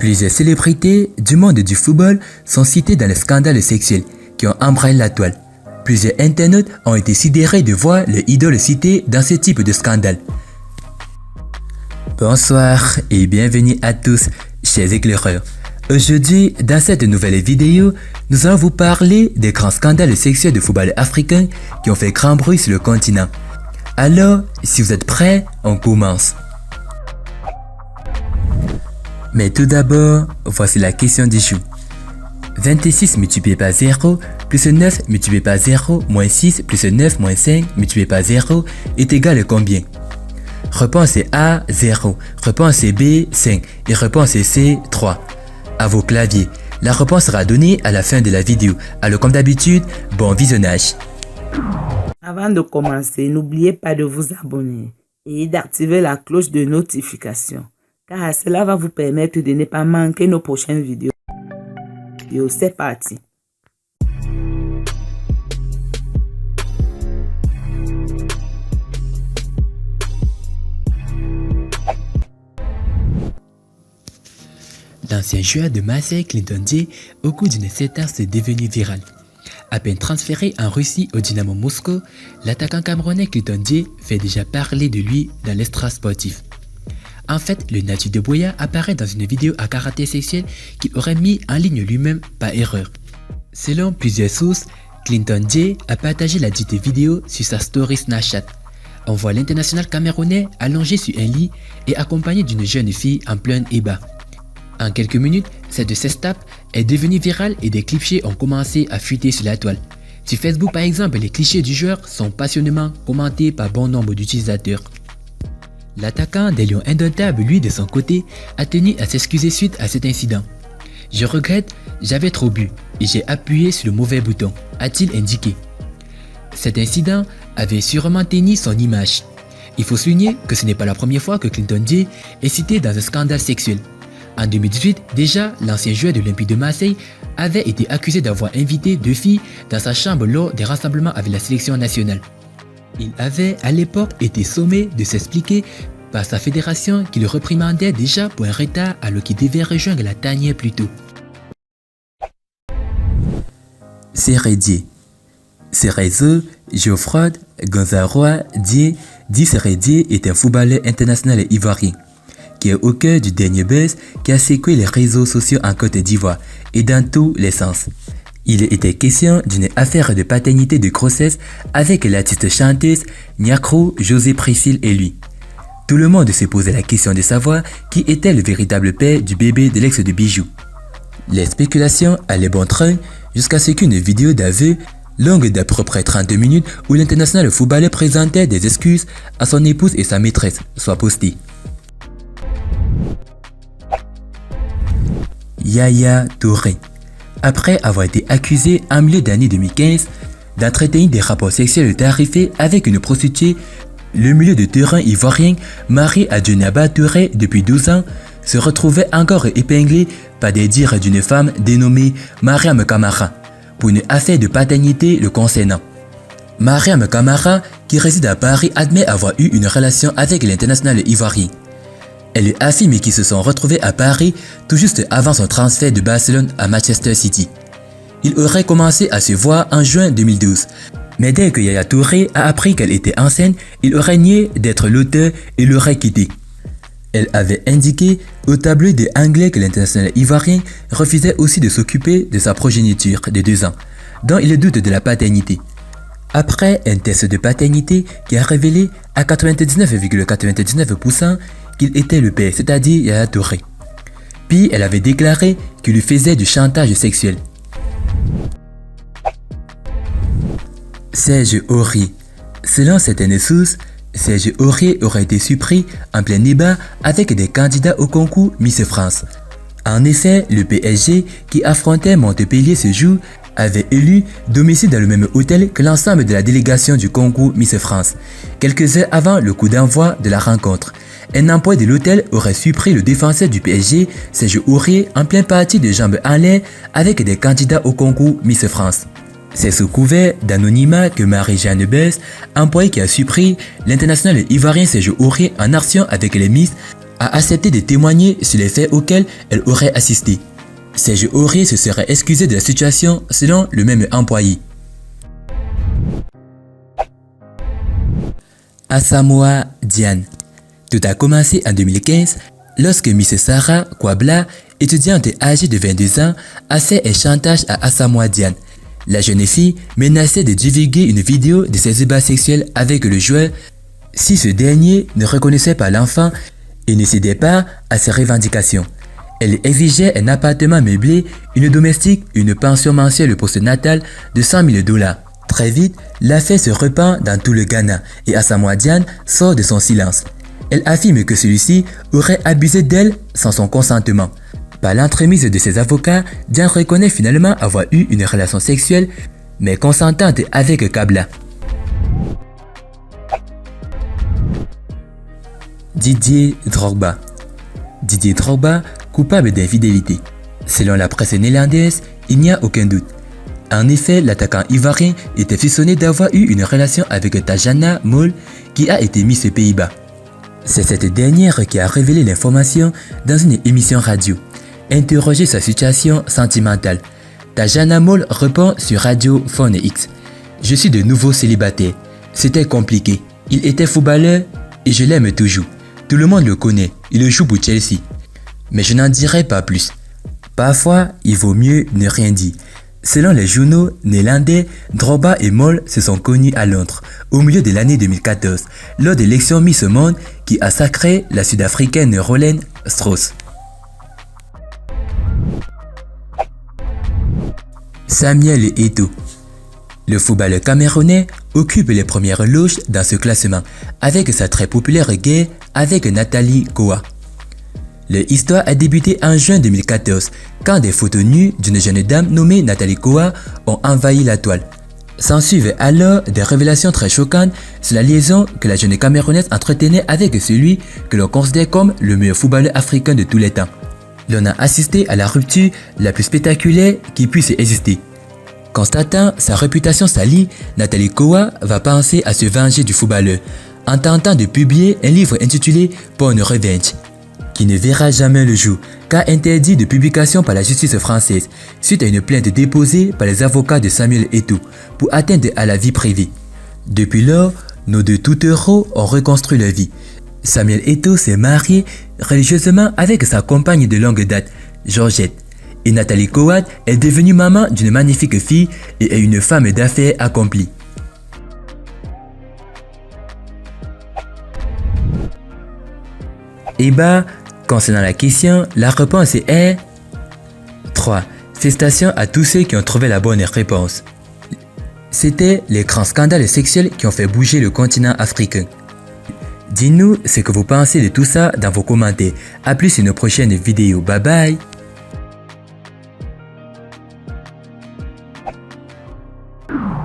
Plusieurs célébrités du monde du football sont citées dans les scandales sexuels qui ont embrayé la toile. Plusieurs internautes ont été sidérés de voir leur idole citée dans ce type de scandale. Bonsoir et bienvenue à tous, chers éclaireurs. Aujourd'hui, dans cette nouvelle vidéo, nous allons vous parler des grands scandales sexuels de football africain qui ont fait grand bruit sur le continent. Alors, si vous êtes prêts, on commence. Mais tout d'abord, voici la question du jour. 26 multiplié par 0 plus 9 multiplié par 0 moins 6 plus 9 moins 5 multiplié par 0 est égal à combien? Réponse A, 0. Réponse B, 5. Et réponse C, 3. À vos claviers. La réponse sera donnée à la fin de la vidéo. Alors comme d'habitude, bon visionnage. Avant de commencer, n'oubliez pas de vous abonner et d'activer la cloche de notification, car cela va vous permettre de ne pas manquer nos prochaines vidéos. C'est parti. L'ancien joueur de Marseille, Clinton J, au cours d'une séquence est devenu viral. À peine transféré en Russie au Dynamo Moscou, l'attaquant camerounais Clinton J fait déjà parler de lui dans l'extra sportif. En fait, le natif de Boya apparaît dans une vidéo à caractère sexuel qu'il aurait mis en ligne lui-même par erreur. Selon plusieurs sources, Clinton J a partagé la dite vidéo sur sa story Snapchat. On voit l'international camerounais allongé sur un lit et accompagné d'une jeune fille en plein ébat. En quelques minutes, cette sextape est devenue virale et des clichés ont commencé à fuiter sur la toile. Sur Facebook par exemple, les clichés du joueur sont passionnément commentés par bon nombre d'utilisateurs. L'attaquant des Lions Indomptables, lui de son côté, a tenu à s'excuser suite à cet incident. « Je regrette, j'avais trop bu et j'ai appuyé sur le mauvais bouton », a-t-il indiqué. Cet incident avait sûrement tenu son image. Il faut souligner que ce n'est pas la première fois que Clinton J est cité dans un scandale sexuel. En 2018, déjà, l'ancien joueur de l'Olympique de Marseille avait été accusé d'avoir invité deux filles dans sa chambre lors des rassemblements avec la sélection nationale. Il avait à l'époque été sommé de s'expliquer par sa fédération qui le réprimandait déjà pour un retard alors qu'il devait rejoindre la tanière plus tôt. Seredier. Cerezo Geoffroy Gonzarois dit Seredier est un footballeur international ivoirien qui est au cœur du dernier buzz qui a secoué les réseaux sociaux en Côte d'Ivoire et dans tous les sens. Il était question d'une affaire de paternité de grossesse avec l'artiste chanteuse Niakro José Priscille et lui. Tout le monde se posait la question de savoir qui était le véritable père du bébé de l'ex de Bijou. Les spéculations allaient bon train jusqu'à ce qu'une vidéo d'aveu longue d'à peu près 30 minutes où l'international footballeur présentait des excuses à son épouse et sa maîtresse soit postée. Yaya Touré. Après avoir été accusé en milieu d'année 2015 d'entretenir des rapports sexuels tarifés avec une prostituée, le milieu de terrain ivoirien, marié à Djenaba Touré depuis 12 ans, se retrouvait encore épinglé par des dires d'une femme dénommée Mariam Kamara pour une affaire de paternité le concernant. Mariam Kamara, qui réside à Paris, admet avoir eu une relation avec l'international ivoirien. Elle affirme qu'ils se sont retrouvés à Paris tout juste avant son transfert de Barcelone à Manchester City. Ils auraient commencé à se voir en juin 2012. Mais dès que Yaya Touré a appris qu'elle était enceinte, il aurait nié d'être l'auteur et l'aurait quitté. Elle avait indiqué au tabloïd anglais que l'international ivoirien refusait aussi de s'occuper de sa progéniture de 2 ans, dont il doute de la paternité. Après un test de paternité qui a révélé à 99,99% qu'il était le père, c'est-à-dire Yaya Touré. Puis elle avait déclaré qu'il lui faisait du chantage sexuel. Serge Aurier. Selon certaines sources, Serge Aurier aurait été surpris en plein débat avec des candidats au concours Miss France. En effet, le PSG qui affrontait Montpellier ce jour avait élu domicile dans le même hôtel que l'ensemble de la délégation du concours Miss France, quelques heures avant le coup d'envoi de la rencontre. Un employé de l'hôtel aurait surpris le défenseur du PSG, Serge Aurier, en plein parti de jambes en l'air avec des candidats au concours Miss France. C'est sous couvert d'anonymat que Marie-Jeanne Bess, employée qui a surpris l'international ivoirien Serge Aurier en action avec les Miss, a accepté de témoigner sur les faits auxquels elle aurait assisté. Serge Aurier se serait excusé de la situation selon le même employé. Asamoah Gyan. Tout a commencé en 2015 lorsque Miss Sarah Kwabla, étudiante âgée de 22 ans, a fait un chantage à Asamoah Gyan. La jeune fille menaçait de divulguer une vidéo de ses ébats sexuels avec le joueur si ce dernier ne reconnaissait pas l'enfant et ne cédait pas à ses revendications. Elle exigeait un appartement meublé, une domestique, une pension mensuelle postnatale de $100 000. Très vite, l'affaire se répand dans tout le Ghana et Asamoah Gyan sort de son silence. Elle affirme que celui-ci aurait abusé d'elle sans son consentement. Par l'entremise de ses avocats, Gyan reconnaît finalement avoir eu une relation sexuelle, mais consentante avec Kabla. Didier Drogba. Didier Drogba, coupable d'infidélité. Selon la presse néerlandaise, il n'y a aucun doute. En effet, l'attaquant ivoirien était soupçonné d'avoir eu une relation avec Tajana Moll, qui a été Miss Pays-Bas. C'est cette dernière qui a révélé l'information dans une émission radio. Interrogée sur sa situation sentimentale, Tajana Moll répond sur Radio Phone X. « Je suis de nouveau célibataire. C'était compliqué. Il était footballeur et je l'aime toujours. Tout le monde le connaît. Il joue pour Chelsea. Mais je n'en dirai pas plus. Parfois, il vaut mieux ne rien dire. » Selon les journaux néerlandais, Drogba et Moll se sont connus à Londres au milieu de l'année 2014 lors de l'élection Miss Monde qui a sacré la sud-africaine Rolene Strauss. Samuel Eto'o. Le footballeur camerounais occupe les premières loges dans ce classement avec sa très populaire guerre avec Nathalie Koa. Leur histoire a débuté en juin 2014 quand des photos nues d'une jeune dame nommée Nathalie Koa ont envahi la toile. S'ensuivent alors des révélations très choquantes sur la liaison que la jeune Camerounaise entretenait avec celui que l'on considère comme le meilleur footballeur africain de tous les temps. L'on a assisté à la rupture la plus spectaculaire qui puisse exister. Constatant sa réputation salie, Nathalie Koa va penser à se venger du footballeur en tentant de publier un livre intitulé Porn Revenge, qui ne verra jamais le jour, car interdit de publication par la justice française, suite à une plainte déposée par les avocats de Samuel Eto'o pour atteinte à la vie privée. Depuis lors, nos deux tourtereaux ont reconstruit leur vie. Samuel Eto'o s'est marié religieusement avec sa compagne de longue date, Georgette, et Nathalie Koa est devenue maman d'une magnifique fille et est une femme d'affaires accomplie. Et bah, concernant la question, la réponse est 3. Félicitations à tous ceux qui ont trouvé la bonne réponse. C'était les grands scandales sexuels qui ont fait bouger le continent africain. Dites-nous ce que vous pensez de tout ça dans vos commentaires. A plus une prochaine vidéo. Bye bye. You